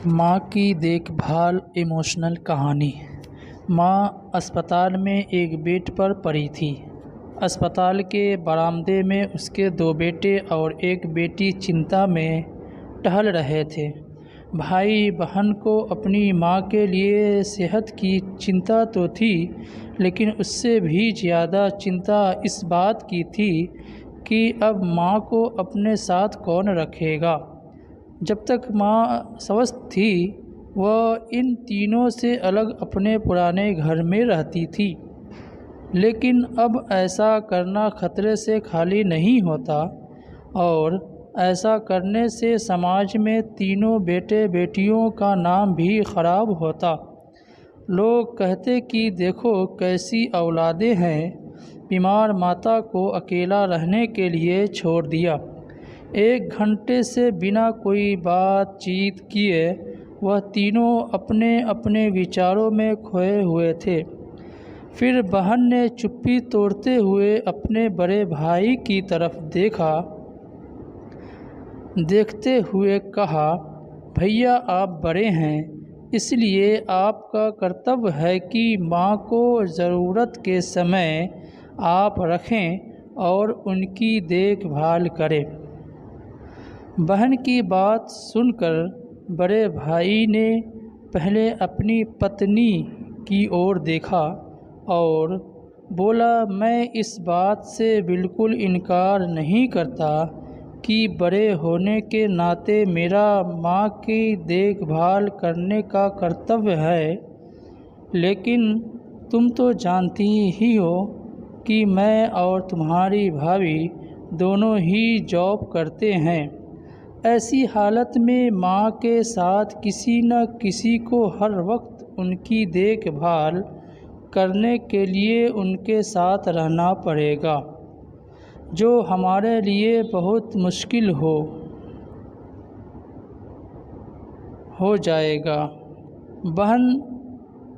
माँ की देखभाल इमोशनल कहानी। माँ अस्पताल में एक बेड पर पड़ी थी। अस्पताल के बरामदे में उसके 2 बेटे और एक बेटी चिंता में टहल रहे थे। भाई बहन को अपनी माँ के लिए सेहत की चिंता तो थी, लेकिन उससे भी ज़्यादा चिंता इस बात की थी कि अब माँ को अपने साथ कौन रखेगा। जब तक माँ स्वस्थ थी, वह इन तीनों से अलग अपने पुराने घर में रहती थी। लेकिन अब ऐसा करना खतरे से खाली नहीं होता, और ऐसा करने से समाज में तीनों बेटे बेटियों का नाम भी खराब होता। लोग कहते कि देखो कैसी औलादें हैं, बीमार माता को अकेला रहने के लिए छोड़ दिया। 1 घंटे से बिना कोई बातचीत किए वह तीनों अपने अपने विचारों में खोए हुए थे। फिर बहन ने चुप्पी तोड़ते हुए अपने बड़े भाई की तरफ देखते हुए कहा, भैया आप बड़े हैं, इसलिए आपका कर्तव्य है कि माँ को ज़रूरत के समय आप रखें और उनकी देखभाल करें। बहन की बात सुनकर बड़े भाई ने पहले अपनी पत्नी की ओर देखा और बोला, मैं इस बात से बिल्कुल इनकार नहीं करता कि बड़े होने के नाते मेरा माँ की देखभाल करने का कर्तव्य है, लेकिन तुम तो जानती ही हो कि मैं और तुम्हारी भाभी दोनों ही जॉब करते हैं। ऐसी हालत में माँ के साथ किसी न किसी को हर वक्त उनकी देखभाल करने के लिए उनके साथ रहना पड़ेगा, जो हमारे लिए बहुत मुश्किल हो जाएगा। बहन,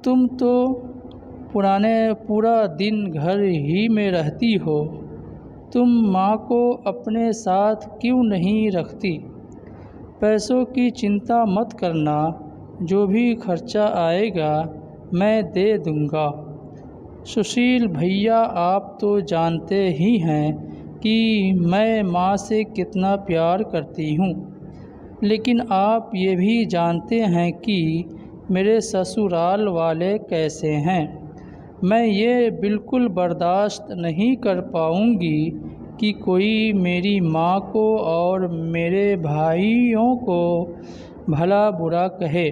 तुम तो पूरा दिन घर ही में रहती हो, तुम माँ को अपने साथ क्यों नहीं रखती? पैसों की चिंता मत करना, जो भी खर्चा आएगा मैं दे दूँगा। सुशील भैया, आप तो जानते ही हैं कि मैं माँ से कितना प्यार करती हूँ, लेकिन आप ये भी जानते हैं कि मेरे ससुराल वाले कैसे हैं। मैं ये बिल्कुल बर्दाश्त नहीं कर पाऊँगी कि कोई मेरी माँ को और मेरे भाइयों को भला बुरा कहे।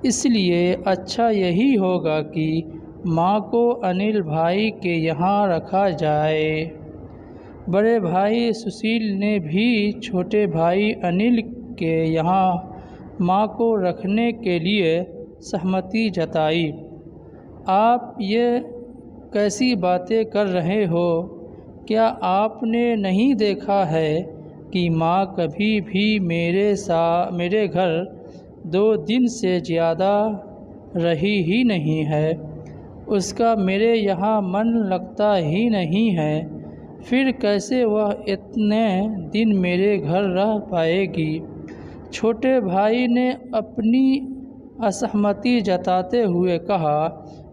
इसलिए अच्छा यही होगा कि माँ को अनिल भाई के यहाँ रखा जाए। बड़े भाई सुशील ने भी छोटे भाई अनिल के यहाँ माँ को रखने के लिए सहमति जताई। आप ये कैसी बातें कर रहे हो? क्या आपने नहीं देखा है कि माँ कभी भी मेरे घर 2 दिन से ज़्यादा रही ही नहीं है। उसका मेरे यहाँ मन लगता ही नहीं है, फिर कैसे वह इतने दिन मेरे घर रह पाएगी? छोटे भाई ने अपनी असहमति जताते हुए कहा।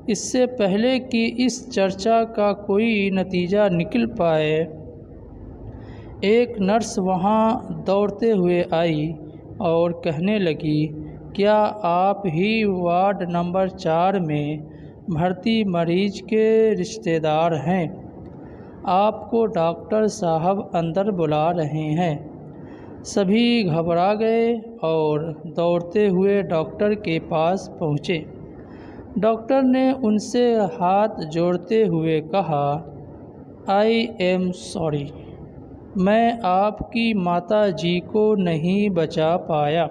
इससे पहले कि इस चर्चा का कोई नतीजा निकल पाए, एक नर्स वहां दौड़ते हुए आई और कहने लगी, क्या आप ही वार्ड नंबर 4 में भर्ती मरीज के रिश्तेदार हैं? आपको डॉक्टर साहब अंदर बुला रहे हैं। सभी घबरा गए और दौड़ते हुए डॉक्टर के पास पहुँचे। डॉक्टर ने उनसे हाथ जोड़ते हुए कहा, आई एम सॉरी, मैं आपकी माता जी को नहीं बचा पाया।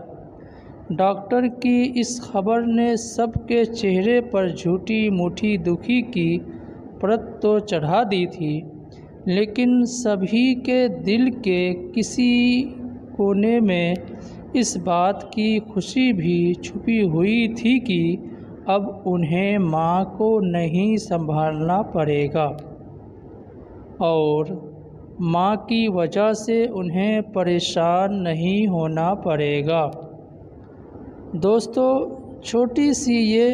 डॉक्टर की इस खबर ने सबके चेहरे पर झूठी मूठी दुखी की परत तो चढ़ा दी थी, लेकिन सभी के दिल के किसी कोने में इस बात की खुशी भी छुपी हुई थी कि अब उन्हें माँ को नहीं संभालना पड़ेगा और माँ की वजह से उन्हें परेशान नहीं होना पड़ेगा। दोस्तों, छोटी सी ये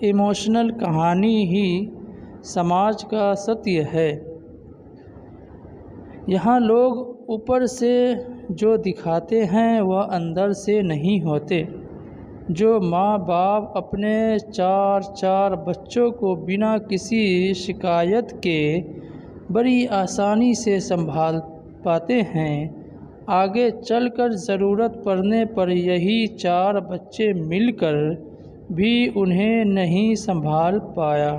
इमोशनल कहानी ही समाज का सत्य है। यहाँ लोग ऊपर से जो दिखाते हैं वह अंदर से नहीं होते। जो माँ बाप अपने चार बच्चों को बिना किसी शिकायत के बड़ी आसानी से संभाल पाते हैं, आगे चलकर ज़रूरत पड़ने पर यही 4 बच्चे मिलकर भी उन्हें नहीं संभाल पाया।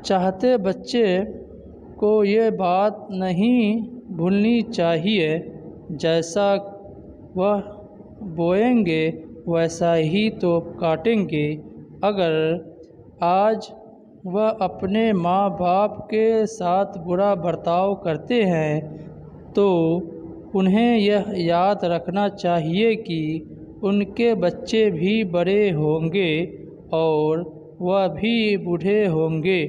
चाहते बच्चे को ये बात नहीं भूलनी चाहिए, जैसा वह बोएंगे वैसा ही तो काटेंगे। अगर आज वह अपने माँ बाप के साथ बुरा बर्ताव करते हैं तो उन्हें यह याद रखना चाहिए कि उनके बच्चे भी बड़े होंगे और वह भी बूढ़े होंगे।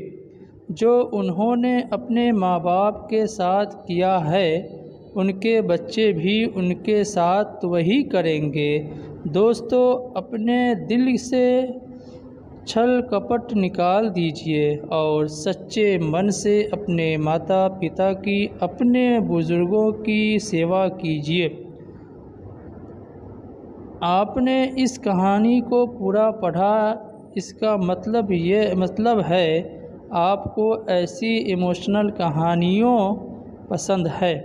जो उन्होंने अपने माँ बाप के साथ किया है, उनके बच्चे भी उनके साथ वही करेंगे। दोस्तों, अपने दिल से छल कपट निकाल दीजिए और सच्चे मन से अपने माता पिता की, अपने बुज़ुर्गों की सेवा कीजिए। आपने इस कहानी को पूरा पढ़ा, इसका मतलब है आपको ऐसी इमोशनल कहानियों पसंद है।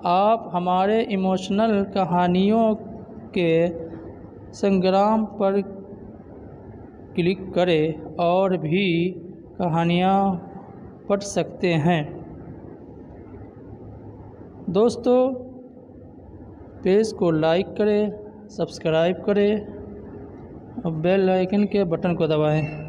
आप हमारे इमोशनल कहानियों के संग्राम पर क्लिक करें और भी कहानियाँ पढ़ सकते हैं। दोस्तों, पेज को लाइक करें, सब्सक्राइब करें और बेल आइकन के बटन को दबाएं।